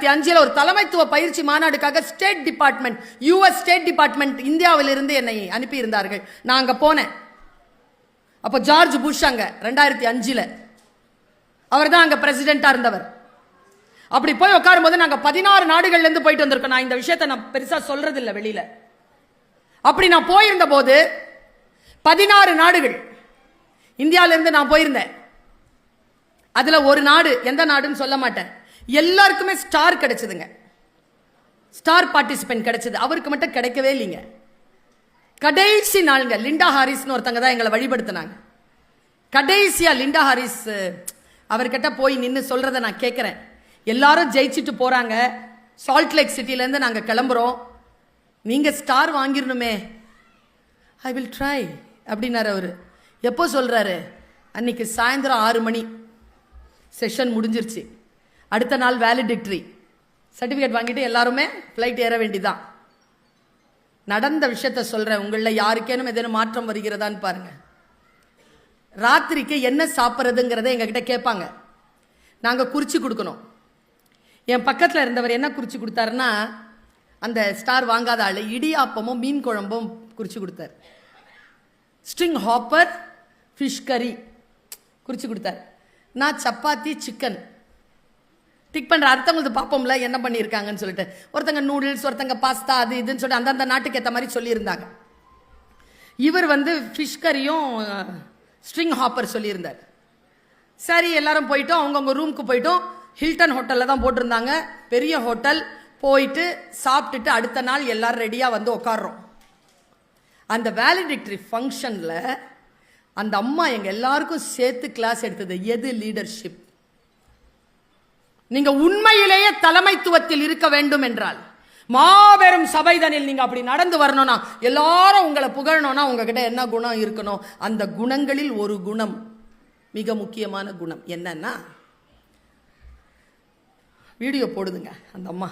2005 ஒரு தலைமைத்துவ பயிற்சி மாநாடுக்காக state department, US state department இந்தியாவிலிருந்து என்னை அனுப்பி இருந்தார்கள். நான் அங்க போனேன். அப்ப ஜார்ஜ் புஷ் அங்க 2005 அவர் தான் அங்க பிரசிடென்டா இருந்தவர். அப்படி போய் உட்காரும் போது நாங்க 16 நாடுகள்ல இருந்து போயிட்டு வந்திருக்கோம். நான் இந்த விஷயத்தை நான் பெருசா சொல்றது இல்ல வெளியில. அப்படி நான் போயிருந்த போது 16 நாடுகள் இந்தியாவில இருந்து நான் போயிருந்தேன். அதுல ஒரு நாடு, எந்த நாடுன்னு சொல்ல மாட்டேன், எல்லாருக்குமே ஸ்டார் கிடைச்சதுங்க. ஸ்டார் பார்ட்டிசிபென்ட் கிடைச்சது, அவருக்கு மட்டும் கிடைக்கவே இல்லைங்க. கடைசி நாளுங்க லிண்டா ஹாரிஸ்னு ஒருத்தங்க தான் எங்களை வழிபடுத்தினாங்க. கடைசியா லிண்டா ஹாரிஸ் அவர்கிட்ட போய் நின்று சொல்றதை நான் கேட்கிறேன். எல்லாரும் ஜெயிச்சுட்டு போறாங்க, சால்ட் லேக் சிட்டில இருந்து நாங்க கிளம்புறோம், நீங்க ஸ்டார் வாங்கிடணுமே. ஐ வில் ட்ரை அப்படின்னாரு அவரு. எப்போ சொல்றாரு? அன்னைக்கு சாயந்தரம் 6 மணி செஷன் முடிஞ்சிருச்சு. அடுத்த நாள் வேலிடிக்டரி சர்டிஃபிகேட் வாங்கிட்டு எல்லாருமே ஃப்ளைட் ஏற வேண்டிதான். நடந்த விஷயத்த சொல்றேன், உங்கள யாருக்கேனும் ஏதேனும் மாற்றம் வருகிறதான்னு பாருங்க. ராத்திரிக்கு என்ன சாப்பிட்றதுங்கிறத எங்ககிட்ட கேட்பாங்க, நாங்க குறிச்சு கொடுக்கணும். என் பக்கத்தில் இருந்தவர் என்ன குறிச்சு கொடுத்தாருன்னா, அந்த ஸ்டார் வாங்காத ஆளு இடியாப்பமும் மீன் குழம்பும் குறிச்சு கொடுத்தார். ஸ்ட்ரிங் ஹாப்பர் ஃபிஷ் கறி குறிச்சு கொடுத்தார். நான் சப்பாத்தி சிக்கன் டிக் பண்ற. அடுத்தவங்களுக்கு பார்ப்போம்ல என்ன பண்ணியிருக்காங்கன்னு சொல்லிட்டு. ஒருத்தங்க நூடுல்ஸ், ஒருத்தங்க பாஸ்தா, அது இதுன்னு சொல்லி அந்தந்த நாட்டுக்கு ஏற்ற மாதிரி சொல்லியிருந்தாங்க. இவர் ஃபிஷ் கறியும் ஸ்ட்ரிங் ஹாப்பர் சொல்லியிருந்தார். சரி, எல்லாரும் போயிட்டோம், அவங்கவுங்க ரூமுக்கு போயிட்டோம். ஹில்டன் ஹோட்டலில் தான் போட்டிருந்தாங்க, பெரிய ஹோட்டல். போயிட்டு சாப்பிட்டுட்டு அடுத்த நாள் எல்லாரும் ரெடியாக உட்காடுறோம். அந்த வேலிடிக்டரி ஃபங்க்ஷனில் அந்த அம்மா எங்கள் எல்லாருக்கும் சேர்த்து கிளாஸ் எடுத்தது. எது லீடர்ஷிப்? நீங்க உண்மையிலேயே தலைமைத்துவத்தில் இருக்க வேண்டும் என்றால், மாபெரும் சபைதனில் நீங்க அப்படி நடந்து வரணும்னா, எல்லாரும் உங்களை புகழணும்னா, உங்ககிட்ட என்ன குணம் இருக்கணும்? அந்த குணங்களில் ஒரு குணம், மிக முக்கியமான குணம் என்னன்னா, வீடியோ போடுதுங்க அந்த அம்மா.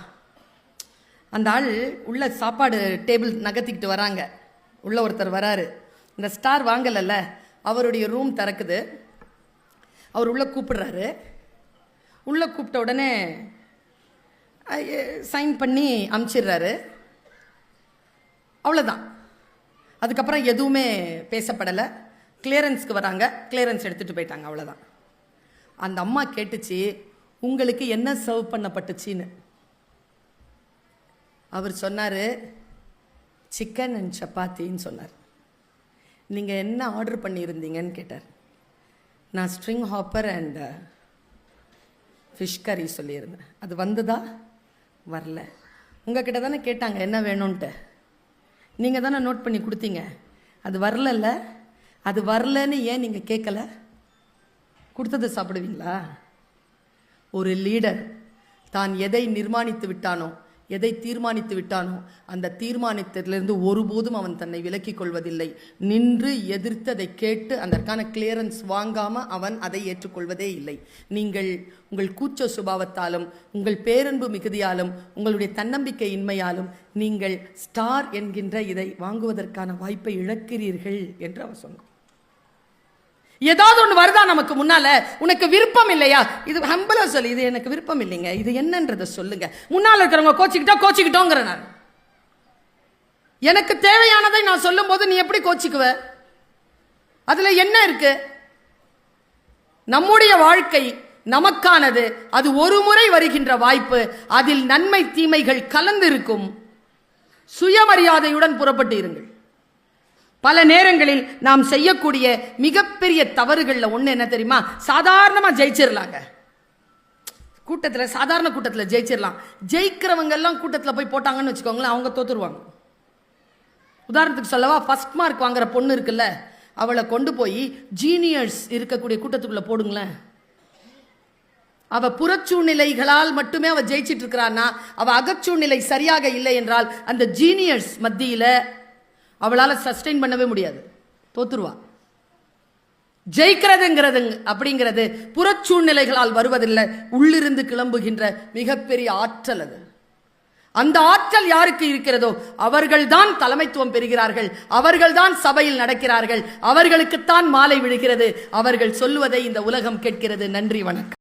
அந்த ஆள் உள்ள சாப்பாடு டேபிள் நகர்த்திக்கிட்டு வராங்க. உள்ள ஒருத்தர் வராரு, இந்த ஸ்டார் வாங்கலல்ல, அவருடைய ரூம் திறக்குது. அவர் உள்ள கூப்பிடுறாரு. உள்ள கூப்பிட்ட உடனே சைன் பண்ணி அனுப்பிச்சிடுறாரு. அவ்வளோதான். அதுக்கப்புறம் எதுவுமே பேசப்படலை. கிளியரன்ஸ்க்கு வராங்க, கிளியரன்ஸ் எடுத்துகிட்டு போயிட்டாங்க. அவ்வளோதான். அந்த அம்மா கேட்டுச்சு, உங்களுக்கு என்ன சர்வ் பண்ணப்பட்டுச்சின்னு. அவர் சொன்னார், சிக்கன் அண்ட் சப்பாத்தின்னு சொன்னார். நீங்கள் என்ன ஆர்டர் பண்ணியிருந்தீங்கன்னு கேட்டார். நான் ஸ்ட்ரிங் ஹாப்பர் அண்ட் ஃபிஷ் கறி சொல்லியிருந்தேன். அது வந்ததா? வரல. உங்ககிட்ட தானே கேட்டாங்க என்ன வேணும்ன்ட்டு, நீங்கள் தானே நோட் பண்ணி கொடுத்தீங்க. அது வரலல்ல, அது வரலன்னு ஏன் நீங்கள் கேட்கல? கொடுத்ததை சாப்பிடுவீங்களா? ஒரு லீடர் தான் எதை நிர்மாணித்து விட்டானோ, எதை தீர்மானித்து விட்டானோ, அந்த தீர்மானித்ததிலிருந்து ஒருபோதும் அவன் தன்னை விலக்கிக் கொள்வதில்லை. நின்று எதிர்த்து அதை கேட்டு அதற்கான கிளியரன்ஸ் வாங்காம அவன் அதை ஏற்றுக்கொள்வதே இல்லை. நீங்கள் உங்கள் கூச்ச சுபாவத்தாலும், உங்கள் பேரன்பு மிகுதியாலும், உங்களுடைய தன்னம்பிக்கை இன்மையாலும் நீங்கள் ஸ்டார் என்கின்ற இதை வாங்குவதற்கான வாய்ப்பை இழக்கிறீர்கள் என்று அவர் சொன்னார். ஏதாவது ஒன்று வருதா நமக்கு முன்னால, உனக்கு விருப்பம் இல்லையா? இது ஹம்பலா சொல்லி, இது எனக்கு விருப்பம் இல்லைங்க, இது என்னன்றதை சொல்லுங்க. முன்னால் இருக்கிறவங்க கோச்சிக்கிட்டோங்கிற நான், எனக்கு தேவையானதை நான் சொல்லும் போது நீ எப்படி கோச்சிக்குவ? அதுல என்ன இருக்கு? நம்முடைய வாழ்க்கை நமக்கானது. அது ஒரு முறை வருகின்ற வாய்ப்பு. அதில் நன்மை தீமைகள் கலந்து இருக்கும். சுயமரியாதையுடன் புறப்பட்டு இருங்கள். பல நேரங்களில் நாம் செய்யக்கூடிய மிகப்பெரிய தவறுகள்ல ஒண்ணு என்ன தெரியுமா? சாதாரணமா ஜெயிச்சிடலாங்க கூட்டத்தில், சாதாரண கூட்டத்தில் ஜெயிச்சிடலாம். ஜெயிக்கிறவங்க எல்லாம் கூட்டத்தில் போய் போட்டாங்கன்னு வச்சுக்கோங்களேன், அவங்க தோத்துருவாங்க. உதாரணத்துக்கு சொல்லவா, ஃபர்ஸ்ட் மார்க் வாங்குற பொண்ணு இருக்குல்ல, அவளை கொண்டு போய் ஜீனியர்ஸ் இருக்கக்கூடிய கூட்டத்துக்குள்ள போடுங்களேன். அவ புறச்சூழ்நிலைகளால் மட்டுமே அவ ஜெயிச்சிட்டு இருக்கிறான்னா, அவ அகச்சூழ்நிலை சரியாக இல்லை என்றால் அந்த ஜீனியர்ஸ் மத்தியில அவளால் சஸ்டெயின் பண்ணவே முடியாது, தோத்துருவா. ஜெயிக்கிறதுங்கிறது அப்படிங்கிறது புறச்சூழ்நிலைகளால் வருவதில்லை, உள்ளிருந்து கிளம்புகின்ற மிகப்பெரிய ஆற்றல். அது அந்த ஆற்றல் யாருக்கு இருக்கிறதோ அவர்கள்தான் தலைமைத்துவம் பெறுகிறார்கள், அவர்கள்தான் சபையில் நடக்கிறார்கள், அவர்களுக்குத்தான் மாலை விழுகிறது, அவர்கள் சொல்லுவதை இந்த உலகம் கேட்கிறது. நன்றி, வணக்கம்.